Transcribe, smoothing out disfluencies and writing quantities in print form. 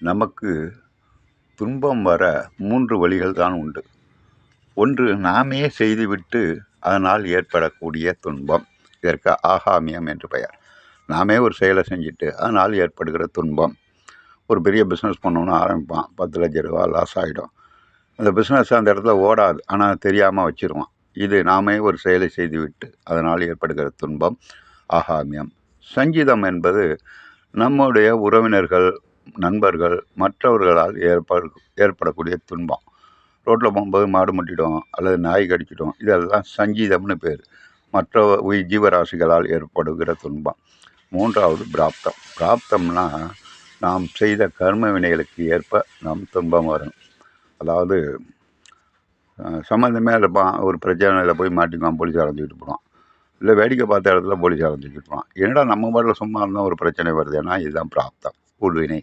நமக்கு துன்பம் வர 3 வழிகள் தான் உண்டு. ஒன்று, நாமே செய்துவிட்டு அதனால் ஏற்படக்கூடிய துன்பம். இதற்கு ஆகாமியம் என்று பெயர். நாமே ஒரு செயலை செஞ்சுட்டு அதனால் ஏற்படுகிற துன்பம். ஒரு பெரிய பிஸ்னஸ் பண்ணணும்னு ஆரம்பிப்பான், 10 லட்ச ரூபா லாஸ் ஆகிடும். அந்த பிஸ்னஸ் அந்த இடத்துல ஓடாது, ஆனால் தெரியாமல் வச்சுருவான். இது நாமே ஒரு செயலை செய்துவிட்டு அதனால் ஏற்படுகிற துன்பம் ஆகாமியம். சஞ்சிதம் என்பது நம்முடைய உறவினர்கள், நண்பர்கள், மற்றவர்களால் ஏற்படக்கூடிய துன்பம். ரோட்டில் போகும்போது மாடு முட்டிடும் அல்லது நாய் கடிச்சிடும், இதெல்லாம் சஞ்சீதம்னு பேர். மற்ற ஜீவராசிகளால் ஏற்படுகிற துன்பம். 3வது பிராப்தம். பிராப்தம்னா நாம் செய்த கர்ம வினைகளுக்கு ஏற்ப நம் துன்பம் வரும். அதாவது சம்மந்தமே இருப்பான், ஒரு பிரச்சனையில் போய் மாட்டிக்குவான், போலீஸ் அரைஞ்சிக்கிட்டு போவான். இல்லை வேடிக்கை பார்த்த இடத்துல போலீஸ் அரைஞ்சிக்கிட்டு போவான். என்னடா நம்ம பாட்டில் சும்மா இருந்தால் ஒரு பிரச்சனை வருது, ஏன்னா இதுதான் பிராப்தம், உள்வினை.